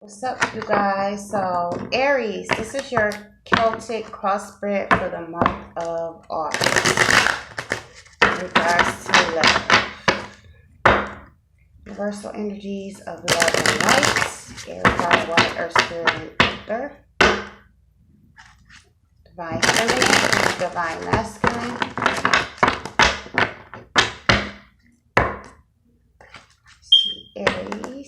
What's up, you guys? So, Aries, this is your Celtic crossbred for the month of August. In regards to love. Universal energies of love and light. Air, fire, water, earth, spirit, and ether. Divine feminine and divine masculine. Aries.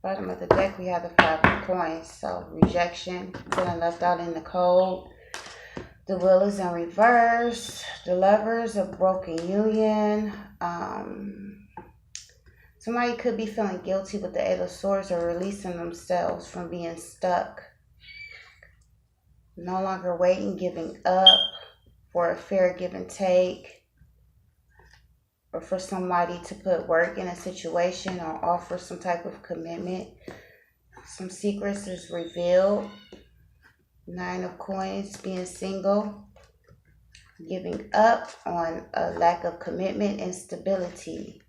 Bottom of the deck, we have the 5 of coins. So, rejection, feeling left out in the cold. The Wheel is in reverse. The Lovers, a broken union. Somebody could be feeling guilty with the 8 of Swords or releasing themselves from being stuck. No longer waiting, giving up for a fair give and take. Or for somebody to put work in a situation or offer some type of commitment. Some secrets is revealed. 9 of coins, being single. Giving up on a lack of commitment and stability.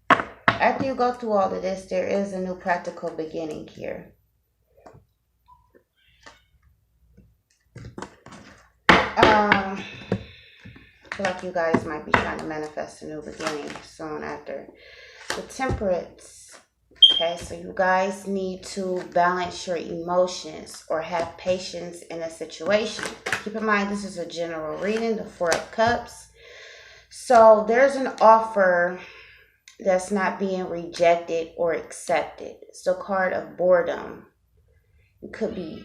After you go through all of this, there is a new practical beginning here. I feel like you guys might be trying to manifest a new beginning soon after. The Temperance. Okay, so you guys need to balance your emotions or have patience in a situation. Keep in mind, this is a general reading, the 4 of Cups. So there's an offer that's not being rejected or accepted. It's the card of boredom. It could be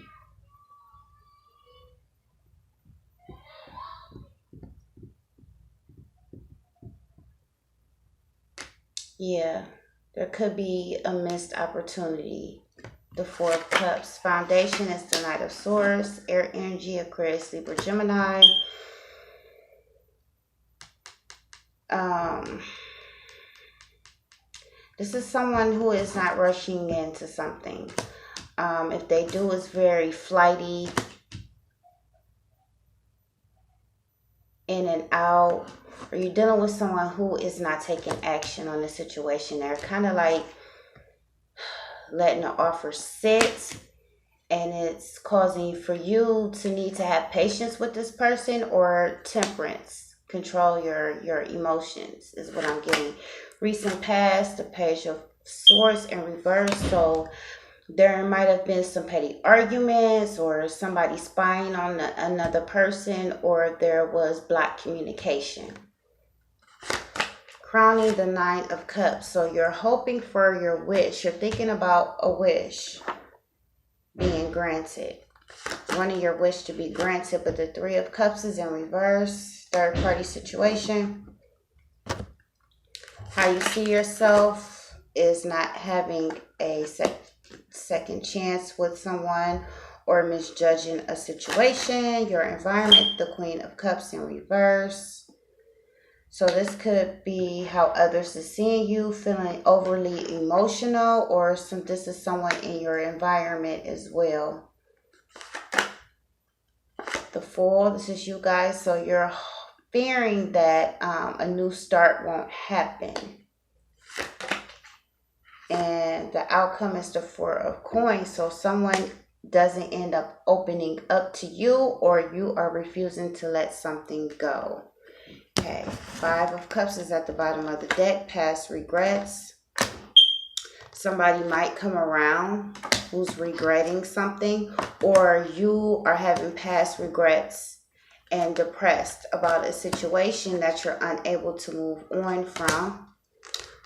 there could be a missed opportunity. The 4 of Cups. Foundation is the Knight of Swords. Air energy, Aquarius, Libra, Gemini. This is someone who is not rushing into something. If they do, it's very flighty, in and out. Or you're dealing with someone who is not taking action on the situation. They're kind of like letting the offer sit, and it's causing for you to need to have patience with this person, or temperance, control your emotions is what I'm getting. Recent past, the Page of Swords in reverse. So there might have been some petty arguments, or somebody spying on another person, or there was blocked communication. Crowning the 9 of Cups. So you're hoping for your wish. You're thinking about a wish being granted. Wanting your wish to be granted, but the 3 of Cups is in reverse. Third party situation. How you see yourself is not having a second chance with someone, or misjudging a situation. Your environment, the Queen of Cups in reverse. So this could be how others are seeing you, feeling overly emotional, or this is someone in your environment as well. The Fool, this is you guys. So you're fearing that a new start won't happen. And the outcome is the 4 of Coins. So someone doesn't end up opening up to you, or you are refusing to let something go. Okay, 5 of Cups is at the bottom of the deck. Past regrets. Somebody might come around who's regretting something, or you are having past regrets and depressed about a situation that you're unable to move on from,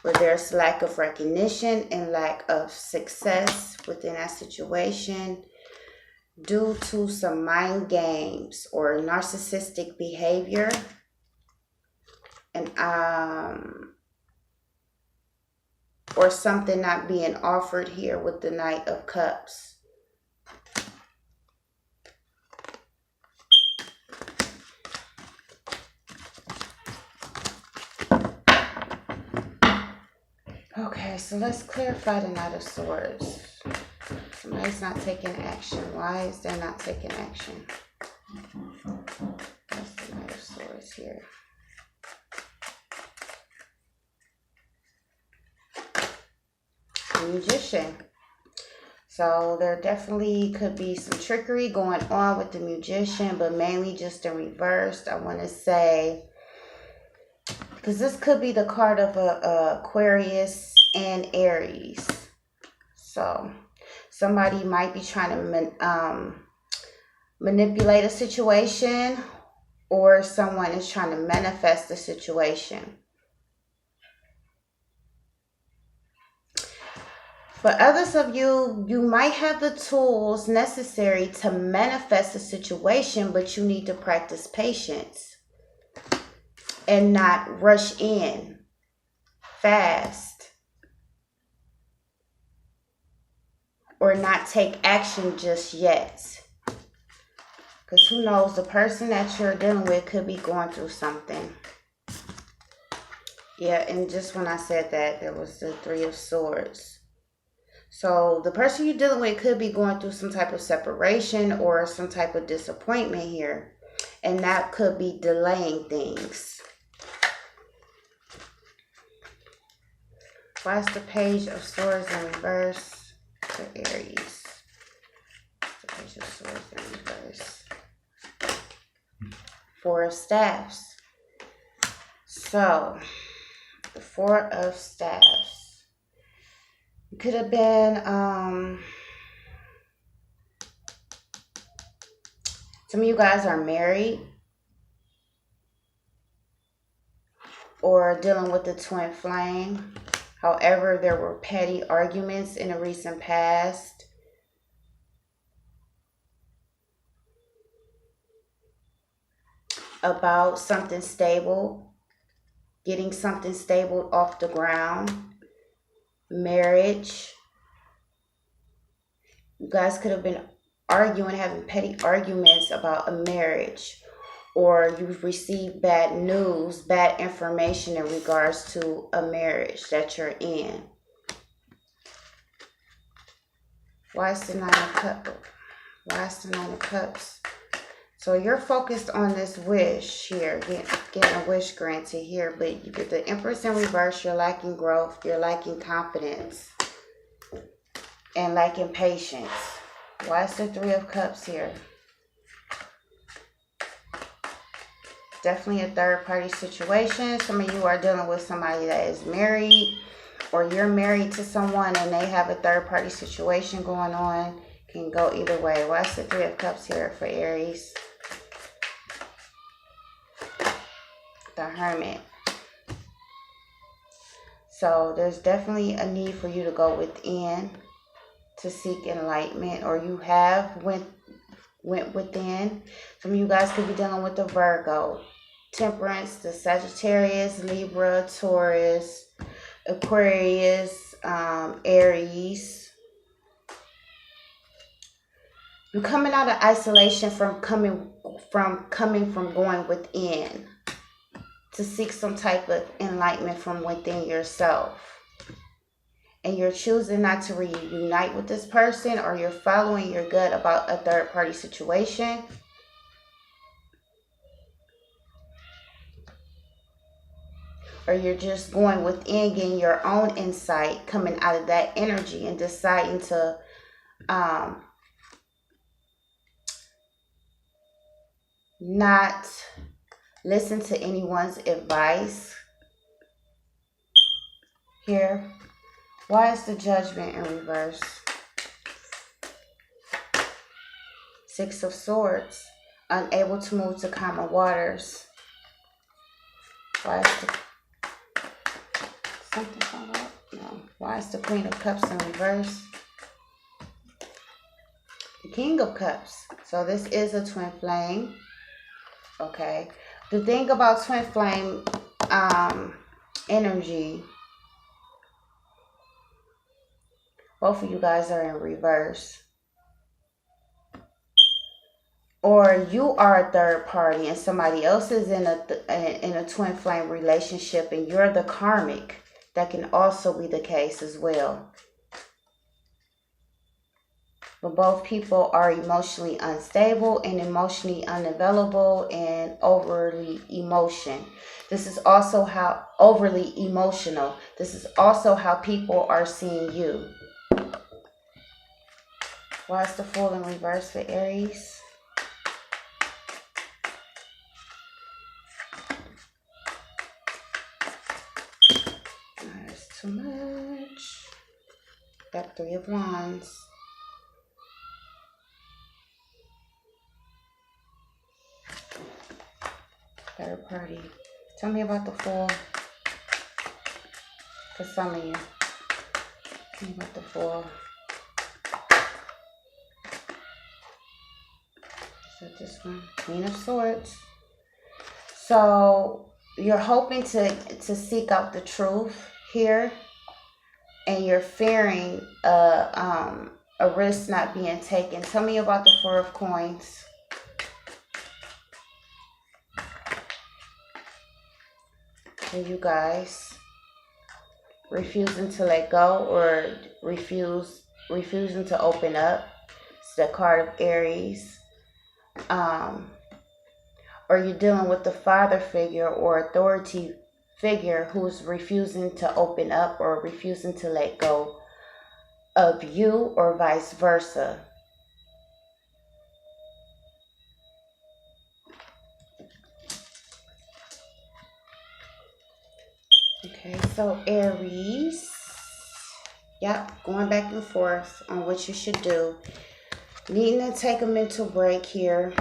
where there's lack of recognition and lack of success within that situation due to some mind games or narcissistic behavior. And or something not being offered here with the Knight of Cups. Okay, so let's clarify the Knight of Swords. Somebody's not taking action. Why is they not taking action? That's the Knight of Swords here. Magician. So there definitely could be some trickery going on with the Magician, but mainly just in reversed. I want to say, because this could be the card of a Aquarius and Aries. So somebody might be trying to manipulate a situation, or someone is trying to manifest a situation. For others of you, you might have the tools necessary to manifest a situation, but you need to practice patience and not rush in fast, or not take action just yet. Because who knows, the person that you're dealing with could be going through something. Yeah, and just when I said that, there was the Three of Swords. So the person you're dealing with could be going through some type of separation or some type of disappointment here. And that could be delaying things. Why is the Page of Swords in reverse for Aries? The Page of Swords in reverse. Four of Staffs. So, the Four of Staffs. It could have been, some of you guys are married or dealing with the twin flame. However, there were petty arguments in a recent past. About something stable, getting something stable off the ground. Marriage. You guys could have been arguing, having petty arguments about a marriage, or you've received bad news, bad information in regards to a marriage that you're in. Why is the Nine of Cups? Why is the Nine of Cups? So you're focused on this wish here, getting a wish granted here, but you get the Empress in reverse. You're lacking growth, you're lacking confidence, and lacking patience. Why is the Three of Cups here? Definitely a third party situation. Some of you are dealing with somebody that is married, or you're married to someone and they have a third party situation going on. Can go either way. Why is the Three of Cups here for Aries? The Hermit. So there's definitely a need for you to go within to seek enlightenment, or you have went within. Some of you guys could be dealing with the Virgo, Temperance, the Sagittarius, Libra, Taurus, Aquarius, Aries. You're coming out of isolation from coming from going within to seek some type of enlightenment from within yourself. And you're choosing not to reunite with this person, or you're following your gut about a third party situation. Or you're just going within, getting your own insight, coming out of that energy and deciding to not listen to anyone's advice here. Why is the Judgment in reverse? Six of Swords. Unable to move to calmer waters. Why is the... Something coming up? No. Why is the Queen of Cups in reverse? The King of Cups. So this is a twin flame. Okay. The thing about twin flame energy, both of you guys are in reverse. Or you are a third party and somebody else is in a twin flame relationship and you're the karmic. That can also be the case as well. But both people are emotionally unstable and emotionally unavailable and overly emotion. This is also how overly emotional. This is also how people are seeing you. Why is the Fool in reverse for Aries? That's too much. Got 3 of Wands. Third party. Tell me about the Fool. For some of you. Tell me about the Fool. So this one, Queen of Swords. So you're hoping to seek out the truth here, and you're fearing a risk not being taken. Tell me about the Four of Coins. And you guys refusing to let go or refusing to open up. It's the card of Aries. Or you're dealing with the father figure or authority figure who's refusing to open up or refusing to let go of you, or vice versa. Okay, so Aries, yep, going back and forth on what you should do. Needing to take a mental break here.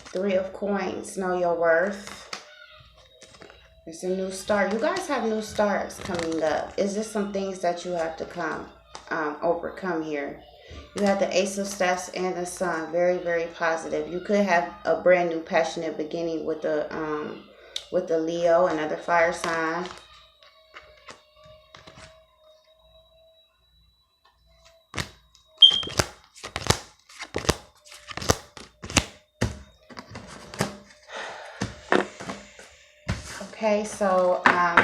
3 of Coins, know your worth. It's a new start. You guys have new starts coming up. Is this some things that you have to overcome here? You have the Ace of Staffs and the Sun. Very, very positive. You could have a brand new passionate beginning with the Leo, another fire sign. Okay, so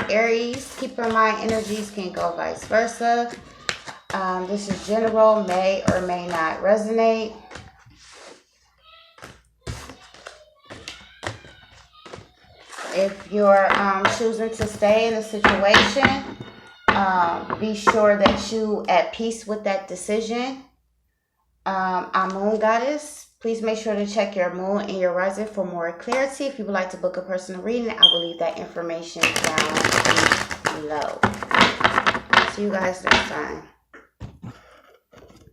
Aries, keep in mind energies can go vice versa. This is general, may or may not resonate. If you're choosing to stay in a situation, be sure that you at peace with that decision. Our moon goddess, please make sure to check your moon and your rising for more clarity. If you would like to book a personal reading, I will leave that information down below. See you guys next time.